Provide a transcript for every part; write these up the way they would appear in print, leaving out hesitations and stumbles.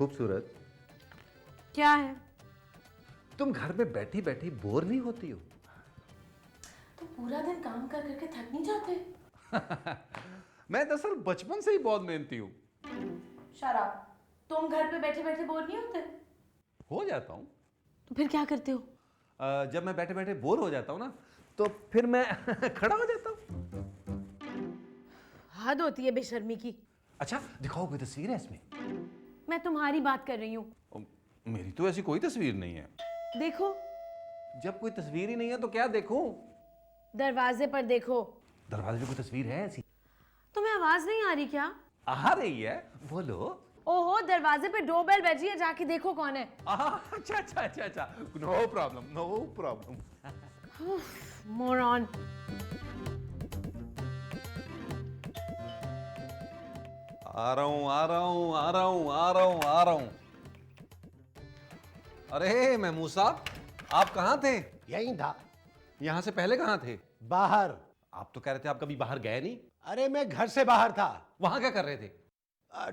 खूबसूरत, क्या है? तुम घर में बैठी बैठी बोर नहीं होती हो? तो पूरा दिन काम कर करके थक नहीं जाते? मैं दरअसल बचपन से ही बहुत मेहनती हूँ। शराब, तुम घर पे बैठे बैठे बोर नहीं होते? हो जाता हूँ। तो फिर क्या करते हो? जब मैं बैठे बैठे बोर हो जाता हूँ ना, तो फिर मैं खड़ा हो जाता हूँ। हद होती है बेशर्मी की। अच्छा दिखाओ, कोई तस्वीर है इसमें? मैं तुम्हारी बात कर रही हूँ। मेरी तो ऐसी कोई तस्वीर नहीं है। देखो। जब कोई तस्वीर ही नहीं है तो क्या देखूं? दरवाजे पर देखो। दरवाजे पे कोई तस्वीर है ऐसी? तुम्हें आवाज नहीं आ रही क्या? आ रही है, बोलो। ओहो, दरवाजे पे डोरबेल बजी है, जाके देखो कौन है। अच्छा अच्छा अच्छा अच्छा, no problem no problem. Moron. आ रहा हूं आ रहा हूं आ रहा हूं आ रहा हूं आ रहा हूं। अरे महमूद साहब, आप कहाँ थे? यहीं था। यहाँ से पहले कहाँ थे? बाहर। आप तो कह रहे थे आप कभी बाहर गए नहीं। अरे मैं घर से बाहर था। वहां क्या कर रहे थे?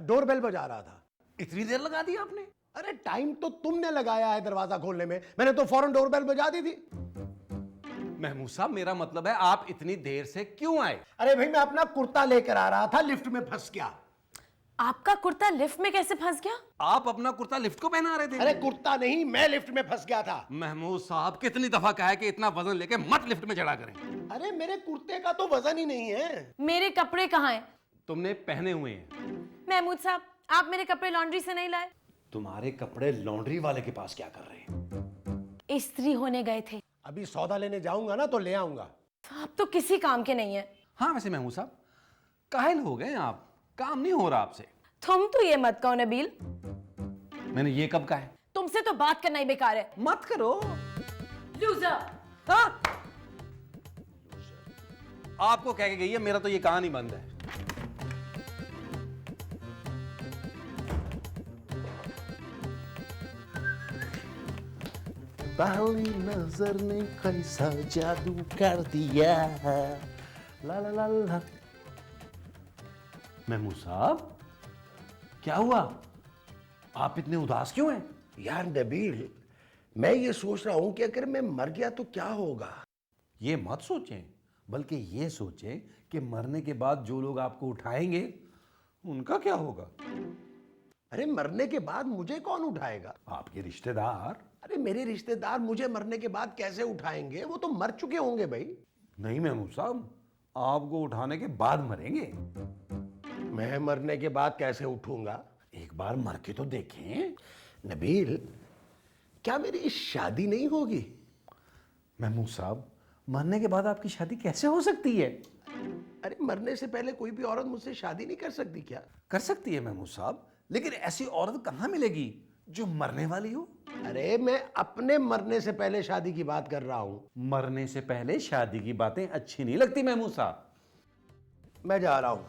डोरबेल बजा रहा था। इतनी देर लगा दी आपने? अरे टाइम तो तुमने लगाया है दरवाजा खोलने में, मैंने तो फौरन डोरबेल बजा दी थी। महमूद साहब, मेरा मतलब है आप इतनी देर से क्यों आए? अरे भाई, मैं अपना कुर्ता लेकर आ रहा था, लिफ्ट में फंस गया। आपका कुर्ता लिफ्ट में कैसे फंस गया? आप अपना कुर्ता लिफ्ट को पहना रहे थे? अरे कुर्ता नहीं, मैं लिफ्ट में फंस गया था। महमूद साहब, कितनी दफा कहा है कि इतना वजन लेके मत लिफ्ट में चढ़ा करें। अरे मेरे कुर्ते का तो वजन ही नहीं है। मेरे कपड़े कहाँ हैं? तुमने पहने हुए हैं। महमूद साहब, आप मेरे कपड़े लॉन्ड्री से नहीं लाए? तुम्हारे कपड़े लॉन्ड्री वाले के पास क्या कर रहे हैं? इस्त्री होने गए थे। अभी सौदा लेने जाऊंगा ना तो ले आऊंगा। आप तो किसी काम के नहीं है। हाँ वैसे महमूद साहब, काहिल हो गए आप, काम नहीं हो रहा आपसे। तुम तो ये मत कहो नबील। मैंने ये कब कहा है? तुमसे तो बात करना ही बेकार है। मत करो। लूजर। हाँ? आपको कह के गई है, मेरा तो ये कहानी बंद है। पहली नजर ने कैसा जादू कर दिया। ला ला ला ला। महमूद साहब, क्या हुआ? आप इतने उदास क्यों हैं? यार नबील, मैं ये सोच रहा हूं कि अगर मैं मर गया तो क्या होगा। ये मत सोचें, बल्कि ये सोचें कि मरने के बाद जो लोग आपको उठाएंगे उनका क्या होगा। अरे मरने के बाद मुझे कौन उठाएगा? आपके रिश्तेदार। अरे मेरे रिश्तेदार मुझे मरने के बाद कैसे उठाएंगे? वो तो मर चुके होंगे भाई। नहीं महमूद साहब, आपको उठाने के बाद मरेंगे। मैं मरने के बाद कैसे उठूंगा? एक बार मर के तो देखें। नबील, क्या मेरी शादी नहीं होगी? महमूद साहब, मरने के बाद आपकी शादी कैसे हो सकती है? अरे मरने से पहले कोई भी औरत मुझसे शादी नहीं कर सकती क्या? कर सकती है महमूद साहब, लेकिन ऐसी औरत कहाँ मिलेगी जो मरने वाली हो? अरे मैं अपने मरने से पहले शादी की बात कर रहा हूं। मरने से पहले शादी की बातें अच्छी नहीं लगती महमूद साहब। मैं जा रहा हूं।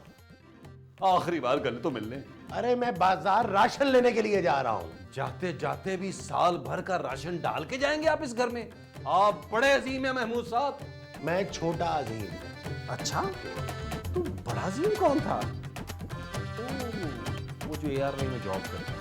आखिरी बार गले तो मिलने। अरे मैं बाजार राशन लेने के लिए जा रहा हूं। जाते जाते भी साल भर का राशन डाल के जाएंगे आप इस घर में? आप बड़े अजीम है महमूद साहब। मैं छोटा अजीम। अच्छा, तो बड़ा अजीम कौन था? वो जो ARI में जॉब करता है।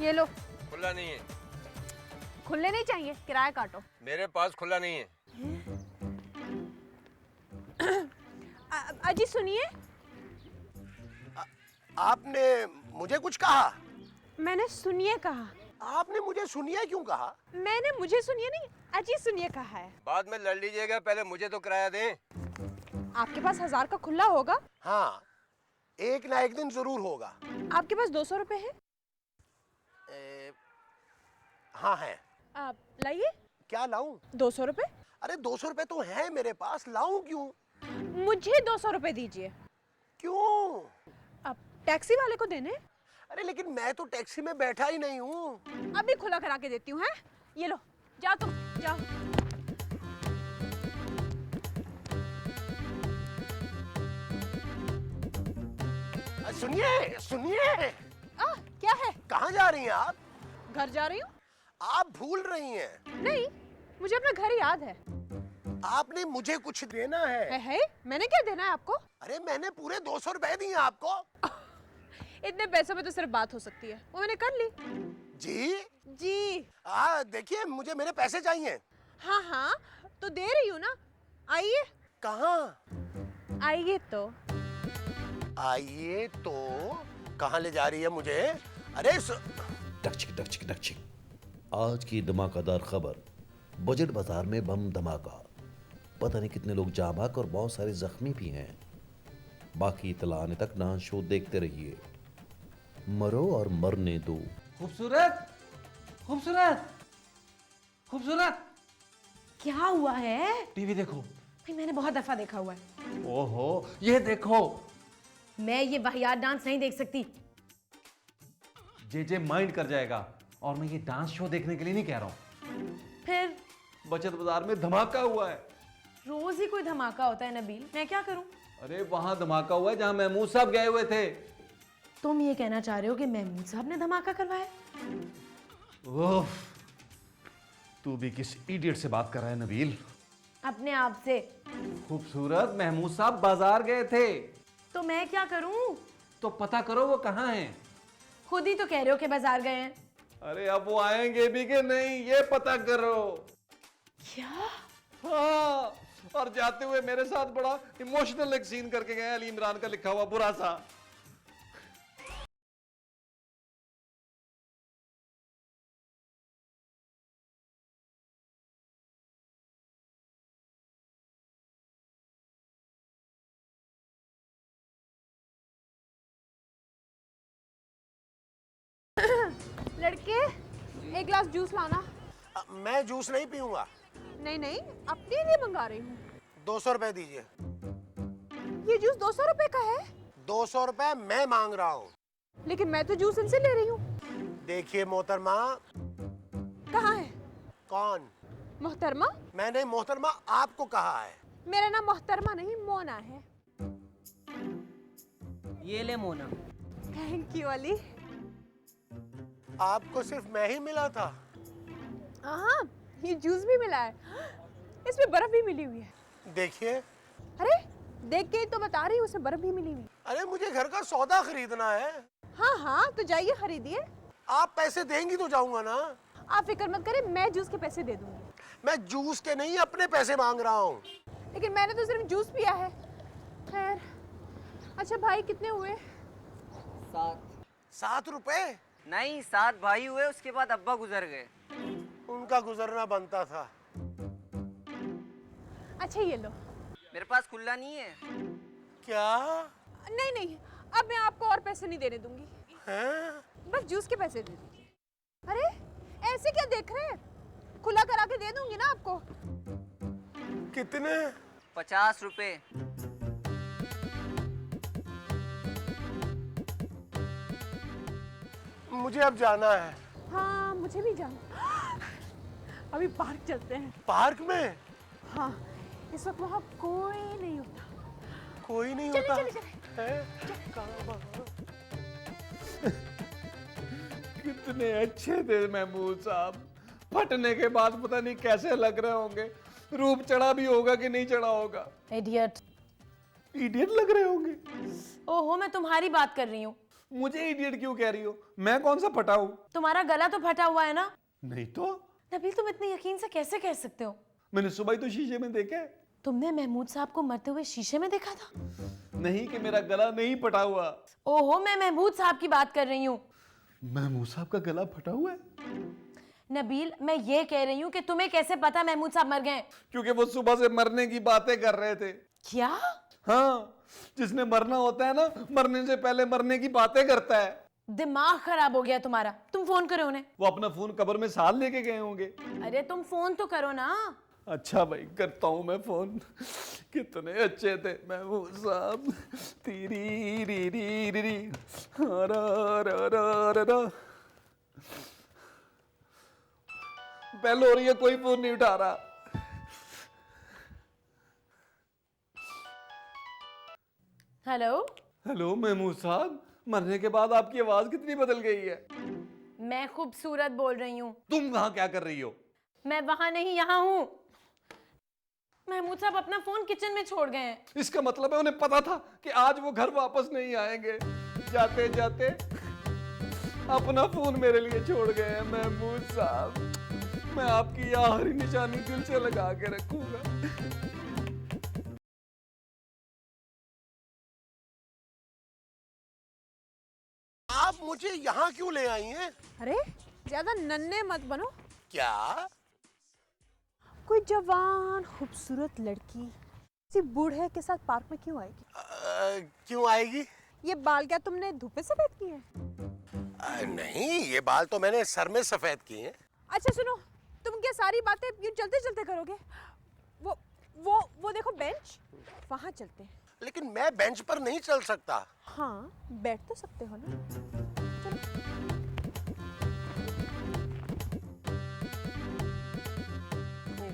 ये लो। खुला नहीं है। खुले नहीं चाहिए, किराया काटो। मेरे पास खुला नहीं है। अजी सुनिए। आपने मुझे कुछ कहा? मैंने सुनिए कहा। आपने मुझे सुनिए क्यों कहा? मैंने मुझे सुनिए नहीं, अजी सुनिए कहा है। बाद में लड़ लीजिएगा, पहले मुझे तो किराया दें। आपके पास 1000 का खुला होगा? हाँ, एक ना एक दिन जरूर होगा। आपके पास 200 रुपए है? हाँ है। आप लाइए। क्या लाऊं? 200 रुपए। अरे 200 रुपए तो है मेरे पास, लाऊं क्यों? मुझे 200 रुपए दीजिए। क्यों? आप टैक्सी वाले को देने। अरे लेकिन मैं तो टैक्सी में बैठा ही नहीं हूँ। अभी खुला करा के देती हूँ। है, ये लो, जाओ तुम जाओ। सुनिए सुनिए, क्या है? कहाँ जा रही हैं आप? घर जा रही हूँ। आप भूल रही हैं। नहीं, मुझे अपना घर याद है। आपने मुझे कुछ देना है। है? मैंने क्या देना है आपको? अरे मैंने पूरे 200 रुपए दिए आपको। इतने पैसों में तो सिर्फ बात हो सकती है, वो मैंने कर ली। जी जी। देखिए मुझे मेरे पैसे चाहिए। हाँ हाँ, तो दे रही हूँ ना। आइए। कहाँ? आइए तो। आइए तो कहाँ ले जा रही है मुझे? अरे टकचिक टकचिक टकचिक। आज की धमाकेदार खबर, बजट बाजार में बम धमाका। पता नहीं कितने लोग जाँ बाक और बहुत सारे जख्मी भी हैं। बाकी इतला आने तक डांस शो देखते रहिए। मरो और मरने दो। खूबसूरत, खूबसूरत, खूबसूरत। क्या हुआ है? टीवी देखो। भाई मैंने बहुत दफा देखा हुआ है। ओहो, ये देखो। मैं ये वाहियात डांस नहीं देख सकती। जे माइंड कर जाएगा। और मैं ये डांस शो देखने के लिए नहीं कह रहा हूँ। फिर बचत बाजार में धमाका हुआ है। रोज ही कोई धमाका होता है नबील, मैं क्या करूं? अरे वहां धमाका हुआ है जहां महमूद साहब गए हुए थे। तुम ये कहना चाह रहे हो कि महमूद साहब ने धमाका करवाया? ओह, तू भी किस इडियट से बात कर रहा है नबील? अपने आप से। खूबसूरत, महमूद साहब बाजार गए थे। तो मैं क्या करूं? तो पता करो वो कहाँ हैं। खुद ही तो कह रहे हो कि बाजार गए हैं। अरे अब वो आएंगे भी कि नहीं ये पता करो। क्या? हाँ, और जाते हुए मेरे साथ बड़ा इमोशनल एक सीन करके गए, अली इमरान का लिखा हुआ बुरा सा। लड़के, एक ग्लास जूस लाना। मैं जूस नहीं पीऊंगा। नहीं नहीं, अपने लिए मंगा रही हूँ। 200 रुपए दीजिए। ये जूस 200 रुपए का है। 200 रुपए मैं मांग रहा हूँ। लेकिन मैं तो जूस इनसे ले रही हूँ। देखिए मोहतरमा। कहाँ है? कौन? मोहतरमा? मैंने मोहतरमा आपको कहा है। मेरा नाम मोहतरमा नहीं मोना है। ये ले मोना। Thank you Ali. आपको सिर्फ मैं ही मिला था? हाँ, ये जूस भी मिला है, इसमें बर्फ भी मिली हुई है। देखिए। अरे देख के तो बता रही हूँ, उसमें बर्फ भी मिली हुई। अरे मुझे घर का सौदा खरीदना है। हाँ हाँ, तो जाइए खरीदिए। आप पैसे देंगी तो जाऊंगा ना। आप फिक्र मत करें, मैं जूस के पैसे दे दूंगी। मैं जूस के नहीं अपने पैसे मांग रहा हूँ। लेकिन मैंने तो सिर्फ जूस पिया है। खैर, अच्छा भाई कितने हुए? 7 रुपए? नहीं, 7 भाई हुए, उसके बाद अब्बा गुजर गए। उनका गुजरना बनता था। अच्छा ये लो। मेरे पास खुला नहीं है। क्या? नहीं नहीं, अब मैं आपको और पैसे नहीं देने दूंगी। हैं? बस जूस के पैसे दे दीजिए। अरे ऐसे क्या देख रहे हैं, खुला करा के दे दूंगी ना आपको। कितने? 50 रुपए। मुझे अब जाना है। हाँ मुझे भी जाना। अभी पार्क चलते हैं। पार्क में? हाँ, इस वक्त वहाँ कोई नहीं होता। कोई नहीं चले, होता? चले, चले। हैं? कितने अच्छे थे महमूद साहब। फटने के बाद पता नहीं कैसे लग रहे होंगे। रूप चढ़ा भी होगा कि नहीं चढ़ा होगा। इडियट। इडियट लग रहे होंगे। ओहो, मैं तुम्हारी बात कर रही हूँ। मुझे इडियट क्यों कह रही हो? मैं कौन सा फटा हूँ? तुम्हारा गला तो फटा हुआ है ना। नहीं तो। नबील, तुम इतने यकीन से कैसे कह सकते हो? मैंने सुबह ही तो शीशे में देखा है। तुमने महमूद साहब को मरते हुए शीशे में देखा था? नहीं कि मेरा गला नहीं फटा हुआ। ओहो, मैं महमूद साहब की बात कर रही हूँ। महमूद साहब का गला फटा हुआ है? नबील, मैं ये कह रही हूँ कि तुम्हें कैसे पता महमूद साहब मर गए? क्योंकि वो सुबह से मरने की बातें कर रहे थे। क्या? हाँ, जिसने मरना होता है ना, मरने से पहले मरने की बातें करता है। दिमाग खराब हो गया तुम्हारा। तुम फोन करो उन्हें। वो अपना फोन कब्र में साथ लेके गए होंगे। अरे तुम फोन तो करो ना। अच्छा भाई, करता हूँ मैं फोन। कितने अच्छे थे महमूद साहब। तीरी री री री री रा रा रा रा रा। बेल हो रही है, कोई फोन नहीं उठा रहा। हेलो। हेलो महमूद साहब, मरने के बाद आपकी आवाज कितनी बदल गई है। मैं खूबसूरत बोल रही हूँ। तुम वहां क्या कर रही हो? मैं वहां नहीं, यहाँ हूँ। महमूद साहब अपना फोन किचन में छोड़ गए हैं। इसका मतलब है उन्हें पता था कि आज वो घर वापस नहीं आएंगे। जाते जाते अपना फोन मेरे लिए छोड़ गए हैं। महमूद साहब, मैं आपकी यह हरी निशानी दिल से लगा के रखूंगा। आप मुझे यहाँ क्यों ले आई हैं? अरे ज्यादा नन्हे मत बनो। क्या? कोई जवान खूबसूरत लड़की किसी बूढ़े के साथ पार्क में क्यों आएगी? क्यों आएगी? ये बाल क्या तुमने धूप पे सफेद किए हैं? नहीं, ये बाल तो मैंने सर में सफेद किए हैं। अच्छा सुनो, तुम क्या सारी बातें यूं चलते चलते करोगे? वो देखो बेंच, वहां चलते हैं। लेकिन मैं बेंच पर नहीं चल सकता। हाँ, बैठ तो सकते हो ना।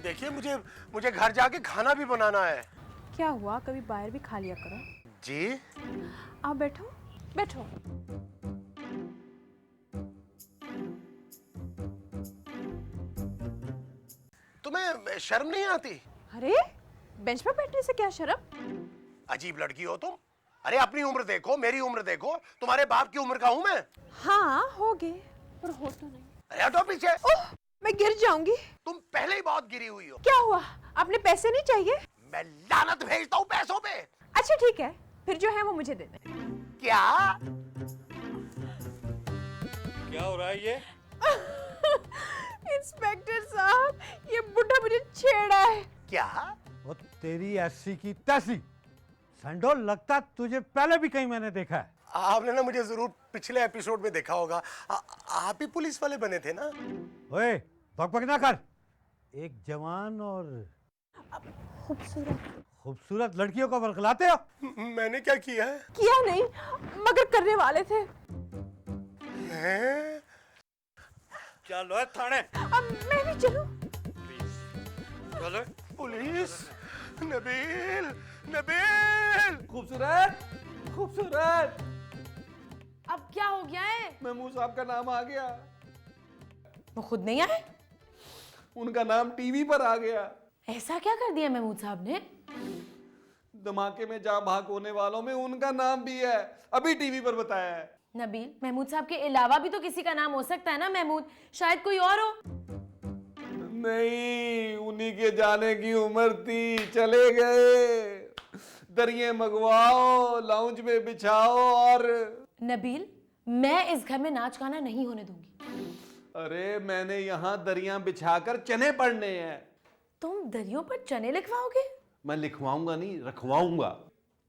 देखिए, मुझे घर जाके खाना भी बनाना है। क्या हुआ, कभी बाहर भी खा लिया करो। जी? आप बैठो बैठो। तुम्हें शर्म नहीं आती? अरे बेंच पर बैठने से क्या शर्म? अजीब लड़की हो तुम। अरे अपनी उम्र देखो, मेरी उम्र देखो, तुम्हारे बाप की उम्र का हूं मैं। हाँ हो गए, पर हो तो नहीं। अरे हटो पीछे। ओह, मैं गिर जाऊंगी। तुम पहले ही बहुत गिरी हुई हो। क्या हुआ, अपने पैसे नहीं चाहिए? मैं लानत भेजता हूँ पैसों पे। अच्छा ठीक है, फिर जो है वो मुझे दे दे। क्या? क्या हो रहा है ये? इंस्पेक्टर साहब, ये बुढ़ा मुझे छेड़ा है। क्या? वो तेरी ऐसी की तैसी संडो, लगता तुझे पहले भी कहीं मैंने देखा है। आपने ना मुझे जरूर पिछले एपिसोड में देखा होगा। आप ही पुलिस वाले बने थे ना? ओए बकबक ना कर। एक जवान और खूबसूरत लड़कियों को बरगलाते हो। मैंने क्या किया है? किया नहीं, मगर करने वाले थे। हैं? चलो थाने। अब मैं भी चलूं? चलो। पुलिस? नबील, नबील! खूबसूरत, खूबसूरत। अब क्या हो गया है? महमूद साहब का नाम आ गया। वो खुद नहीं आए? उनका नाम टीवी पर आ गया। ऐसा क्या कर दिया महमूद साहब ने? धमाके में जा भाग होने वालों में उनका नाम भी है, अभी टीवी पर बताया है। नबील, महमूद साहब के अलावा भी तो किसी का नाम हो सकता है ना महमूद, शायद कोई और हो। नहीं, उन्हीं के जाने की उम्र थी, चले गए। दरिये मंगवाओ, लाउंज में बिछाओ और नबील, मैं इस घर में नाच गाना नहीं होने दूंगी। अरे मैंने यहाँ दरिया बिछाकर चने पड़ने हैं। तुम दरियों पर चने लिखवाओगे? मैं लिखवाऊंगा नहीं, रखवाऊंगा।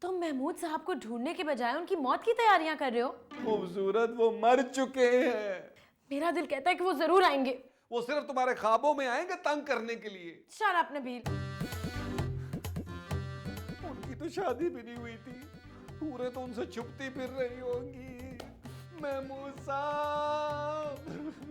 तुम महमूद साहब को ढूंढने के बजाय उनकी मौत की तैयारियां कर रहे हो। खूबसूरत, वो मर चुके हैं। मेरा दिल कहता है कि वो जरूर आएंगे। वो सिर्फ तुम्हारे ख्वाबों में आएंगे तंग करने के लिए। Shut up Nabeel. उनकी तो शादी भी नहीं हुई थी, पूरे तो उनसे छुपती फिर रही होंगी। महमूद साहब।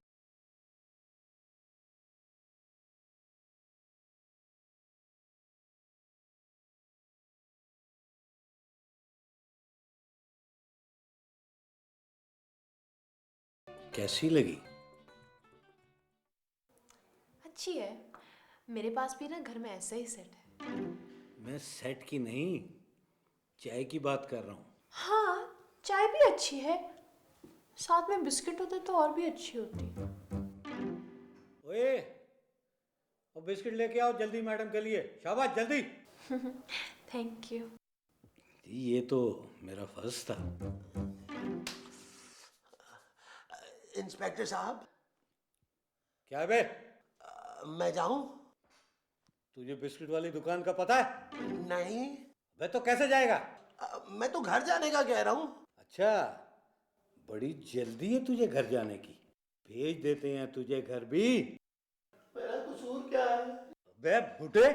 कैसी लगी? अच्छी है। मेरे पास भी ना घर में ऐसा ही सेट है। मैं सेट की नहीं, चाय की बात कर रहा हूँ। हाँ, चाय भी अच्छी है, साथ में बिस्किट होते तो और भी अच्छी होती। ओए, वो बिस्किट लेके आओ जल्दी मैडम के लिए। शाबाश, जल्दी। Thank you. ये तो मेरा फर्ज था। इंस्पेक्टर साहब, क्या बे? मैं जाऊं? तुझे बिस्किट वाली दुकान का पता है? नहीं। वे तो कैसे जाएगा? मैं तो घर जाने का कह रहा हूं। अच्छा, बड़ी जल्दी है तुझे घर जाने की। भेज देते हैं तुझे घर भी। मेरा कसूर क्या है? बे बुढ़े,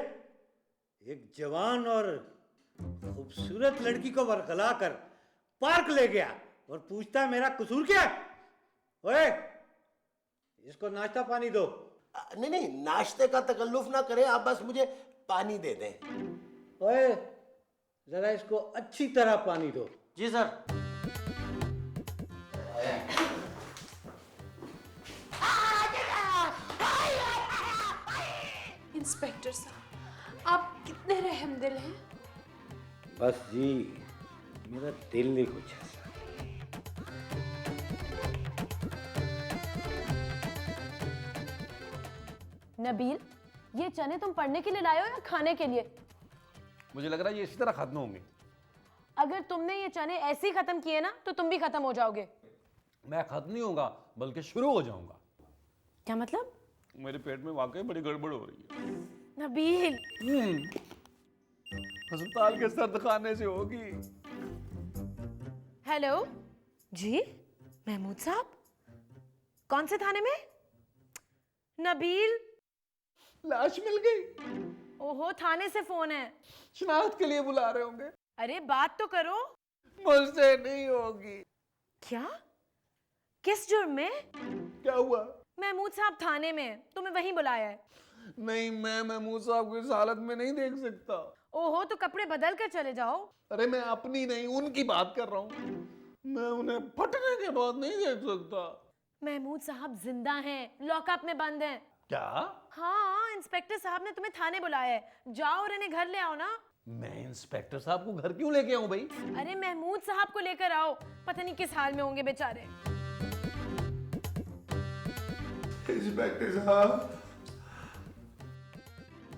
एक जवान और खूबसूरत लड़की को बरगला कर पार्क ले गया और पूछता है मेरा कसूर क्या है? ओए, इसको नाश्ता पानी दो। नहीं नहीं, नाश्ते का तकल्लुफ ना करें, आप बस मुझे पानी दे दें। ओए, जरा इसको अच्छी तरह पानी दो। जी सर। इंस्पेक्टर साहब, आप कितने रहमदिल हैं। बस जी, मेरा दिल नहीं कुछ ऐसा। नबील, ये चने तुम पढ़ने के लिए लाए हो या खाने के लिए? मुझे लग रहा है ये इसी तरह खत्म होंगे। अगर तुमने ये चने ऐसे ही खत्म किए ना तो तुम भी खत्म हो जाओगे। मैं खत्म नहीं होगा बल्कि शुरू हो जाऊंगा। क्या मतलब? मेरे पेट में वाकई बड़ी गड़बड़ हो रही है। नबील, अस्पताल के सर्द खाने से होगी। हेलो जी, महमूद साहब, कौन से थाने में? नबील, लाश मिल गई। ओहो, थाने से फोन है। शनाख्त के लिए बुला रहे होंगे। अरे बात तो करो। मुझसे नहीं होगी। क्या? किस जुर्म में? क्या हुआ? महमूद साहब थाने में, तुम्हें वहीं बुलाया है। नहीं, मैं महमूद साहब को इस हालत में नहीं देख सकता। ओहो, तो कपड़े बदल कर चले जाओ। अरे मैं अपनी नहीं उनकी बात कर रहा हूँ। मैं उन्हें फटने के बाद नहीं देख सकता। महमूद साहब जिंदा हैं, लॉकअप में बंद हैं। क्या? हाँ, इंस्पेक्टर साहब ने तुम्हें थाने बुलाया है। जाओ और इन्हें घर ले आओ ना। मैं इंस्पेक्टर साहब को घर क्यों लेके आऊं भाई? अरे महमूद साहब को लेकर आओ, पता नहीं किस हाल में होंगे बेचारे। इंस्पेक्टर साहब,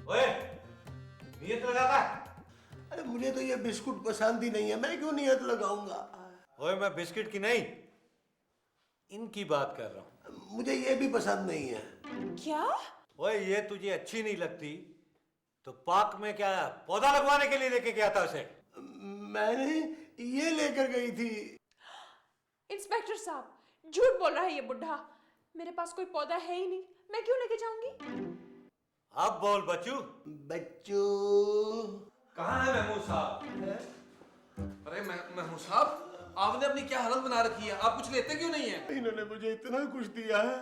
ओए, नियत लगाता। अरे मुझे तो ये बिस्कुट पसंद ही नहीं है, मैं क्यों नियत लगाऊंगा? ओए, मैं बिस्किट की नहीं, इनकी बात कर रहा हूँ। मुझे ये भी पसंद नहीं है। क्या? ओए, ये तुझे अच्छी नहीं लगती तो पार्क में क्या पौधा लगवाने के लिए लेके गया था उसे? मैंने ये लेकर गई थी। इंस्पेक्टर साहब, झूठ बोल रहा है ये बुढ़ा। मेरे पास कोई पौधा है ही नहीं, मैं क्यों लेके जाऊंगी? अब बोल बच्चू। बच्चू कहाँ है महमूद साहब? अरे महमूद साहब, आपने अपनी क्या हालत बना रखी है? आप कुछ लेते क्यों नहीं है? इन्होंने मुझे इतना कुछ दिया है,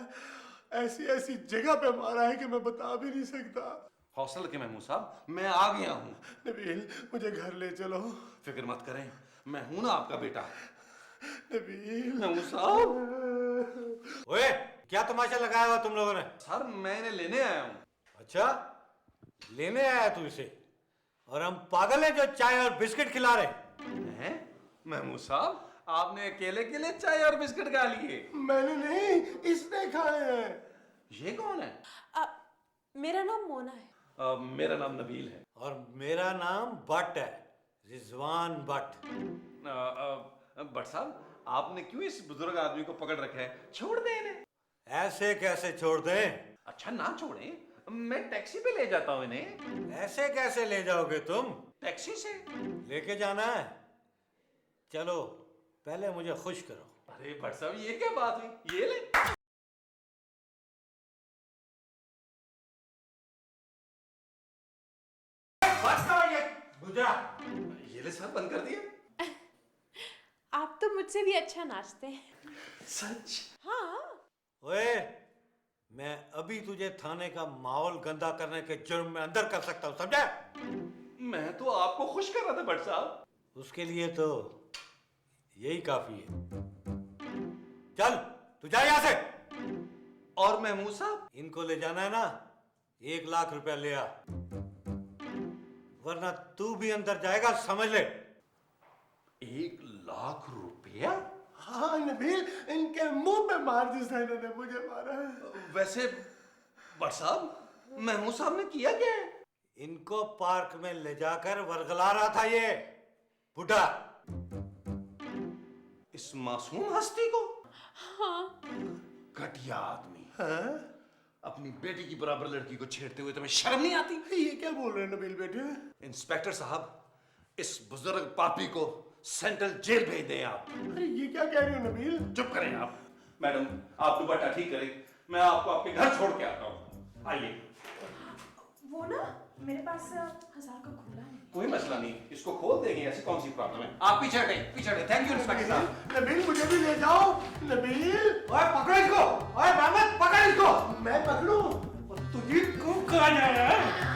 ऐसी ऐसी जगह पे मारा है कि मैं बता भी नहीं सकता। हौसला रखें महमूद साहब, मैं आ गया हूँ। नबील, मुझे घर ले चलो। फिक्र मत करें, मैं हूं ना आपका बेटा। नबील, महमूद साहब। ओए, क्या तमाशा लगाया हुआ तुम लोगों ने? सर, मैं इन्हें लेने आया हूँ। अच्छा, लेने आया तू इसे, और हम पागल हैं जो चाय और बिस्किट खिला रहे हैं? महमूद साहब, आपने अकेले के लिए चाय और बिस्किट खा लिए? मैंने नहीं, इसने खाए हैं। ये कौन है? मेरा नाम मोना है। मेरा नाम नबील है। और मेरा नाम भट्ट है, रिजवान भट्ट। भट्ट साहब, आपने क्यों इस बुजुर्ग आदमी को पकड़ रखा है? छोड़ दें इन्हें। ऐसे कैसे छोड़ दें? अच्छा, ना छोड़ें, मैं टैक्सी पे ले जाता हूँ इन्हें। ऐसे कैसे ले जाओगे तुम? टैक्सी से लेके जाना है? चलो, पहले मुझे खुश करो। अरे भट्ट साहब, ये क्या बात हुई? ये ले। ये ले सर, बंद कर दिया। आप तो मुझसे भी अच्छा नाचते हैं। सच? हाँ। ओए, मैं अभी तुझे थाने का माहौल गंदा करने के जुर्म में अंदर कर सकता हूँ, समझा? मैं तो आपको खुश कर रहा था भट्ट साहब। उसके लिए तो यही काफी है। चल, तू जा यहाँ से। और महमूद साहब, इनको ले जाना है ना, 1 लाख रुपया ले आ, वरना तू भी अंदर जाएगा, समझ ले। 1 लाख रुपया? हाँ नबील, इनके मुंह पे मार जिसने इन्होंने मुझे मारा है। वैसे भट्ट साहब, महमूद साहब ने किया क्या है? इनको पार्क में ले जाकर वर्गला रहा था ये बुढ़ा। इस मासूम हस्ती को? हाँ। घटिया आदमी। हाँ? अपनी बेटी की बराबर लड़की को छेड़ते हुए तुम्हें शर्म नहीं आती? ये क्या बोल रहे हैं नबील बेटे? इंस्पेक्टर साहब, इस बुजुर्ग पापी को सेंट्रल जेल भेज दें आप। अरे ये क्या कह रहे हो नबील? चुप करें आप। मैडम, आप दुपट्टा ठीक करें, मैं आपको आपके घर छोड़ के आता हूँ। आइए। वो ना, मेरे पास 1000 का खुला है। कोई मसला नहीं, इसको खोल देंगे, ऐसी कौन सी प्रॉब्लम है? आप पीछे हटें, पीछे हटें। थैंक यू इंस्पेक्टर साहब। नबील, मुझे भी ले जाओ। नबील, ओए पकड़ो इसको, ओए मोहम्मद पकड़ इसको। मैं पकड़ूं? तुझे क्यों कहा जा रहा है?